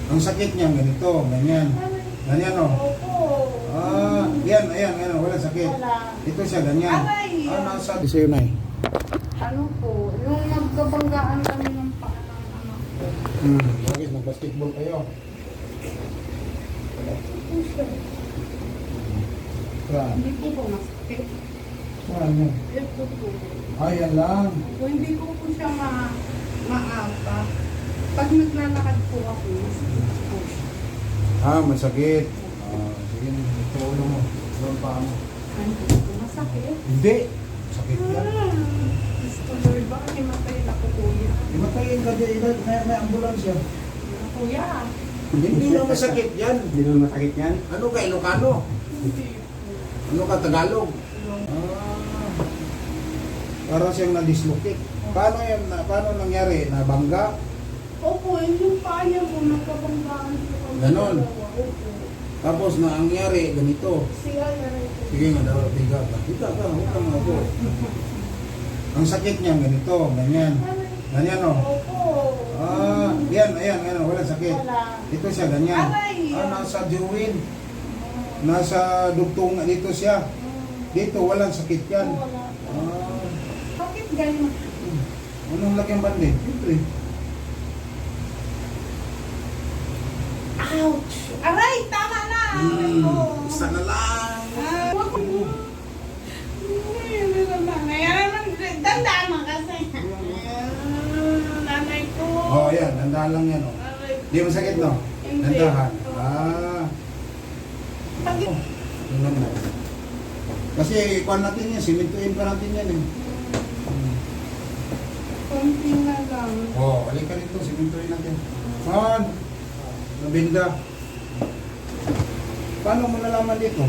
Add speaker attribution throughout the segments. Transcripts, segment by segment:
Speaker 1: Ang sakit niya, ganito, ganyan. Ganyan, o. Yan, ayan, wala sakit.
Speaker 2: Wala.
Speaker 1: Ito siya, ganyan.
Speaker 2: Aray!
Speaker 1: Nasa sa'yo, Nay?
Speaker 2: Ano po, yung nagkabanggaan kami ng paa ng anak ko.
Speaker 1: Bakit? Mag-basketball kayo? Saan?
Speaker 2: Hindi po po masakit.
Speaker 1: Saan yun?
Speaker 2: Ito po.
Speaker 1: Ayan lang.
Speaker 2: Kung hindi ko po siya maapa, pag naglalakad po ako, masakit po siya.
Speaker 1: Masakit. Sige, ito ulo mo. Doon pa mo.
Speaker 2: Hindi po masakit.
Speaker 1: Hindi. Sakit yan.
Speaker 2: Gusto Lord, baka himatay na ko kuya.
Speaker 1: Imatayin ka dyan. May ambulansya.
Speaker 2: Kuya,
Speaker 1: Hindi na masakit yan.
Speaker 3: Hindi naman masakit yan.
Speaker 1: Ano ka, Ilocano?
Speaker 2: hindi po.
Speaker 1: Ano ka, Tagalog? Parang siyang na-dislocate. Paano nangyari? Nabangga?
Speaker 2: Opo, yung paa niya po, nagkabanggaan po kami.
Speaker 1: Ganon.
Speaker 2: dalawa. Opo.
Speaker 1: Tapos na ang nangyari, ganito.
Speaker 2: Siya na rin po.
Speaker 1: Sige nga daw, tiga ka. Tiga ka, huwag kang ako. Ang sakit niya, ganito, ganyan. Ganyan, o.
Speaker 2: Opo.
Speaker 1: Ayan, wala sakit.
Speaker 2: Wala.
Speaker 1: Ito siya, ganyan.
Speaker 2: Aray!
Speaker 1: Nasa Jewin. Nasa dugtong dito siya. Dito, walang sakit yan.
Speaker 2: Wala.
Speaker 1: Ah,
Speaker 2: Bakit ganyan?
Speaker 1: anong laking bandi? Siyempre.
Speaker 2: Ouch! Aray! Tama na! Aray ko!
Speaker 1: Isa na lang.
Speaker 2: Huwag ko. Ano naman? Ayan naman. Dandaan mo kasi. Nanay ko.
Speaker 1: Ayan, dandahan lang yan, o.
Speaker 2: Aray ko.
Speaker 1: Di masakit, no?
Speaker 2: Hindi.
Speaker 1: Dandahan.
Speaker 2: Bakit?
Speaker 1: Tingnan mo. Kasi kuhan natin yan, simentuin pa natin yan, eh.
Speaker 2: Konti na lang.
Speaker 1: Halika dito, simentuin natin. Nabinda. Paano mo nalaman dito?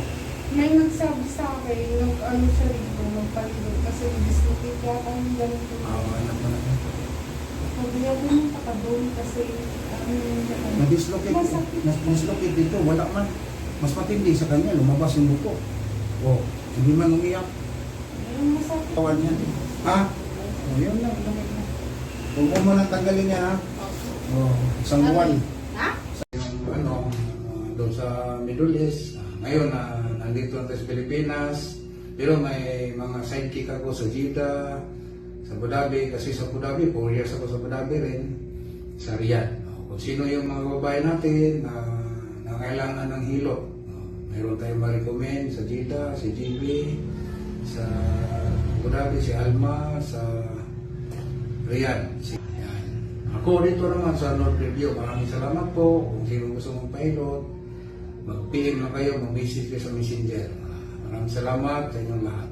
Speaker 2: May nagsabi sa akin, nag-ano siya rito, magpalibot kasi dislocate yata yung ganito.
Speaker 1: Anak mo na.
Speaker 2: Sabi niya, pumunta ka doon kasi ano yung ganun.
Speaker 1: Na-dislocate.
Speaker 2: Masakit.
Speaker 1: Na-dislocate dito, wala man. Mas matindi sa kanya, lumabas yung buko. Hindi man umiyak.
Speaker 2: Yung masakit.
Speaker 1: Kawan yan. Yun lang. Huwag mo lang tanggalin yan, ha? Isang buwan.
Speaker 2: Ha?
Speaker 1: Yung doon sa Middle East. Ngayon, nandito na tayo sa Pilipinas. Pero may mga sidekick ako sa Jeddah, sa Abu Dhabi. Kasi sa Abu Dhabi, 4 years ako sa Abu Dhabi rin. Sa Riyadh. Kung sino yung mga babae natin na kailangan ng hilot. Mayroon tayong ma-recommend sa Jeddah, si GB, sa Abu Dhabi, si Alma, sa Riyadh. Yan. Ako dito naman sa North Review. Maraming salamat po. Kung sino gusto mong pilot, mag-PM na kayo, mag-message kayo sa Messenger. Maraming salamat sa inyong lahat.